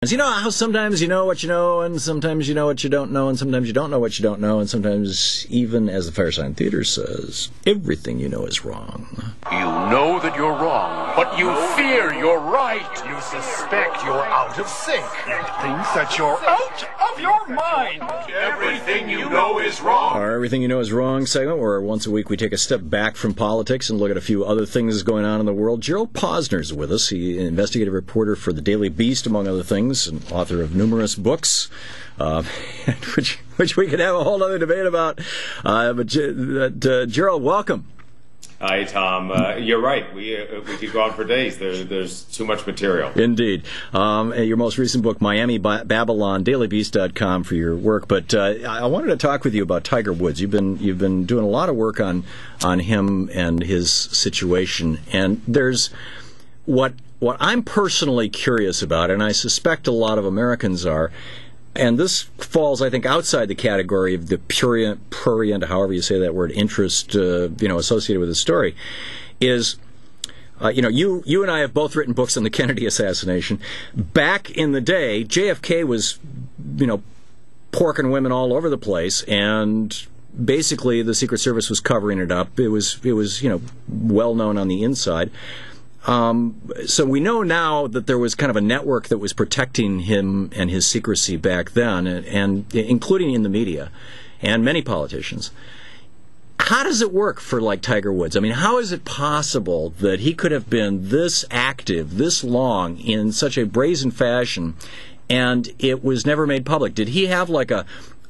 You know how sometimes you know what you know, and sometimes you know what you don't know, and sometimes you don't know what you don't know, and sometimes, even as the Firesign Theater says, everything you know is wrong. You know that you're wrong, but you fear you're right. You suspect you're out of sync and think that you're out of your mind. Everything you know is wrong. Our Everything You Know Is Wrong segment, where once a week we take a step back from politics and look at a few other things going on in the world. Gerald Posner is with us. He's an investigative reporter for the Daily Beast, among other things, and author of numerous books, which we could have a whole other debate about. Gerald, welcome. Hi, Tom. You're right. We could go on for days. There's too much material. Indeed. Your most recent book, Miami Babylon, dailybeast.com for your work. But I wanted to talk with you about Tiger Woods. You've been doing a lot of work on him and his situation. And there's what I'm personally curious about, and I suspect a lot of Americans are, and this falls, I think, outside the category of the prurient, however you say that word, interest, associated with the story, is, you and I have both written books on the Kennedy assassination. Back in the day, JFK was, porking women all over the place, and basically the Secret Service was covering it up. It was well known on the inside. So we know now that there was kind of a network that was protecting him and his secrecy back then, and including in the media and many politicians. How does it work for, like, Tiger Woods? I mean, how is it possible that he could have been this active, this long, in such a brazen fashion, and it was never made public? Did he have, like, a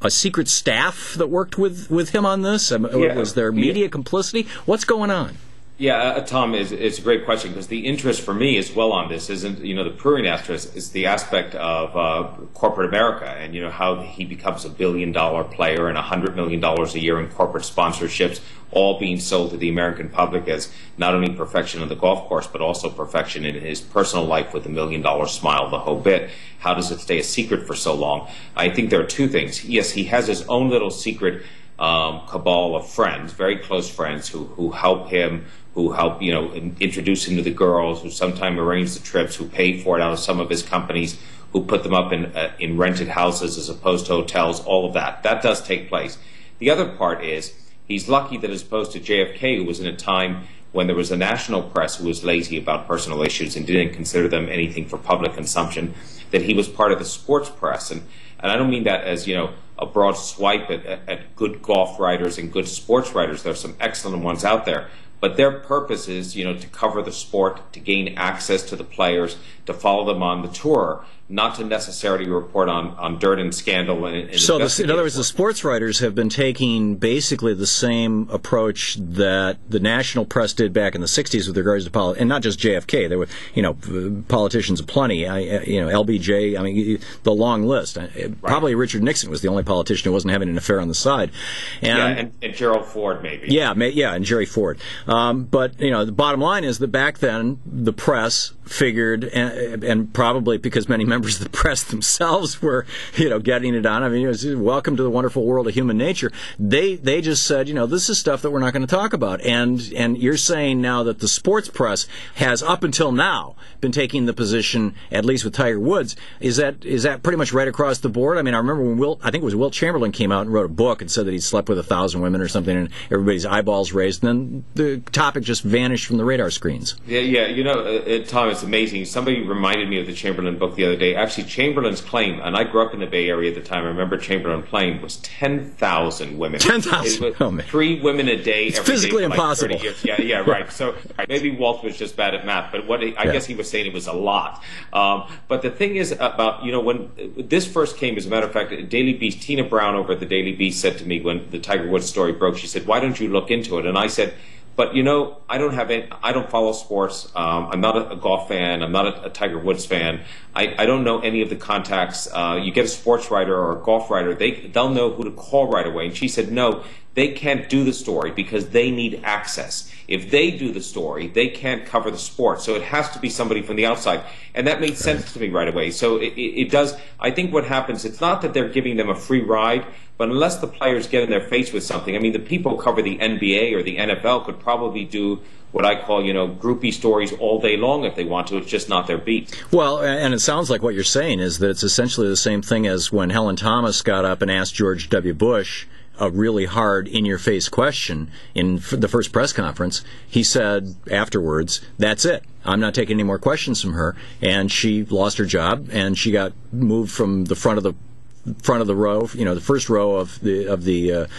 secret staff that worked with him on this? Was there media complicity? What's going on? Yeah, Tom, it's a great question, because the interest for me as well on this isn't, the prurient aspect, is the aspect of corporate America, and, how he becomes a billion-dollar player and $100 million a year in corporate sponsorships, all being sold to the American public as not only perfection on the golf course, but also perfection in his personal life with $1 million smile, the whole bit. How does it stay a secret for so long? I think there are two things. Yes, he has his own little secret cabal of friends, very close friends, who help him, who help, introduce him to the girls, who sometimes arrange the trips, who pay for it out of some of his companies, who put them up in rented houses as opposed to hotels, all of that. That does take place. The other part is he's lucky that, as opposed to JFK, who was in a time when there was a national press who was lazy about personal issues and didn't consider them anything for public consumption, that he was part of the sports press. And I don't mean that as, a broad swipe at good golf writers and good sports writers. There are some excellent ones out there. But their purpose is, to cover the sport, to gain access to the players, to follow them on the tour, not to necessarily report on dirt and scandal. So, in other words, the sports writers have been taking basically the same approach that the national press did back in the 60s with regards to politics, and not just JFK. There were, politicians aplenty. LBJ, the long list. Right. Probably Richard Nixon was the only politician who wasn't having an affair on the side. And Gerald Ford, maybe. Yeah, and Jerry Ford. But, the bottom line is that back then, the press figured, and probably because many members of the press themselves were, getting it on. I mean, it was welcome to the wonderful world of human nature. They just said, this is stuff that we're not going to talk about. And you're saying now that the sports press has, up until now, been taking the position, at least with Tiger Woods. Is that pretty much right across the board? I mean, I remember when I think it was Wilt Chamberlain came out and wrote a book and said that he'd slept with 1,000 women or something, and everybody's eyeballs raised, and then the topic just vanished from the radar screens. Yeah, Tom, it's amazing. Somebody reminded me of the Chamberlain book the other day. Actually, Chamberlain's claim, and I grew up in the Bay Area at the time, I remember Chamberlain playing, was 10,000 women. 10,000? Oh, man. 3 women a day. It's every physically day for impossible. Like 30 years. Yeah, right. So maybe Walt was just bad at math, but I guess he was saying it was a lot. But the thing is about, when this first came, as a matter of fact, Daily Beast, Tina Brown over at the Daily Beast said to me when the Tiger Woods story broke, she said, "Why don't you look into it?" And I said, but, I don't follow sports. I'm not a golf fan. I'm not a Tiger Woods fan. I don't know any of the contacts. You get a sports writer or a golf writer, they'll know who to call right away. And she said, no, they can't do the story because they need access. If they do the story, they can't cover the sport. So it has to be somebody from the outside. And that made sense to me right away. So it does. I think what happens, it's not that they're giving them a free ride, but unless the players get in their face with something, I mean, the people who cover the NBA or the NFL could probably do what I call, groupie stories all day long if they want to. It's just not their beat. Well, and it sounds like what you're saying is that it's essentially the same thing as when Helen Thomas got up and asked George W. Bush a really hard, in-your-face question in the first press conference. He said afterwards, "That's it. I'm not taking any more questions from her." And she lost her job, and she got moved from the front of the row, the first row of the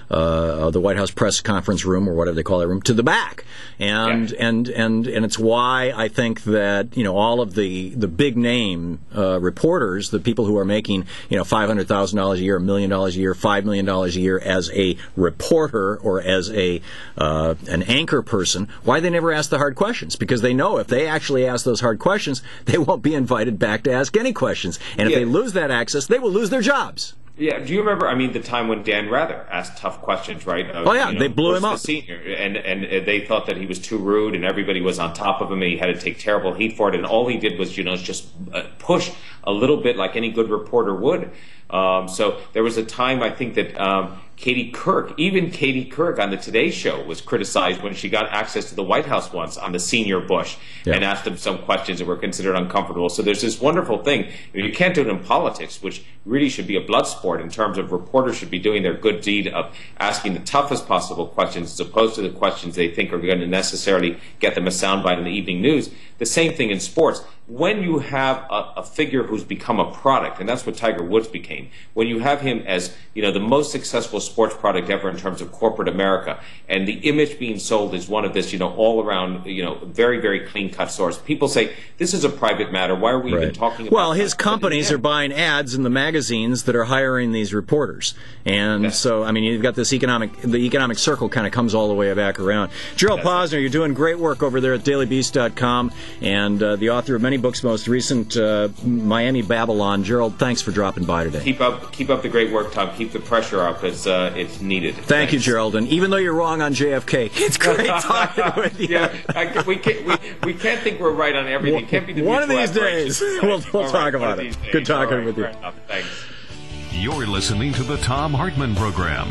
White House press conference room, or whatever they call that room, to the back. And it's why I think that all of the big name reporters, the people who are making $500,000 a year, $1 million a year, $5 million a year as a reporter or as an anchor person, why they never ask the hard questions? Because they know if they actually ask those hard questions, they won't be invited back to ask any questions. And if they lose that access, they will lose their jobs. Yeah, do you remember, the time when Dan Rather asked tough questions, right? They blew him up. Senior, and they thought that he was too rude, and everybody was on top of him, and he had to take terrible heat for it, and all he did was, just push a little bit like any good reporter would. So there was a time, I think, that Katie Couric on the Today Show was criticized when she got access to the White House once on the senior Bush and asked him some questions that were considered uncomfortable. So there's this wonderful thing. You can't do it in politics, which really should be a blood sport in terms of reporters should be doing their good deed of asking the toughest possible questions as opposed to the questions they think are going to necessarily get them a soundbite in the evening news. The same thing in sports. When you have a figure who's become a product, and that's what Tiger Woods became, when you have him as the most successful sports product ever in terms of corporate America, and the image being sold is one of this all around very, very clean cut source. People say this is a private matter. Why are we even talking about? Well, his companies are buying ads in the magazines that are hiring these reporters, and so you've got this the economic circle kind of comes all the way back around. Gerald Posner, you're doing great work over there at dailybeast.com, and the author of many books, most recent Miami Babylon. Gerald, thanks for dropping by today. Keep up the great work, Tom. Keep the pressure up because it's needed. Thank you, Gerald. And even though you're wrong on JFK, it's great talking with you. We can't think we're right on everything. Can't be the one of these days. We'll talk about it. Good talking with you. Thanks. You're listening to the Thom Hartmann Program.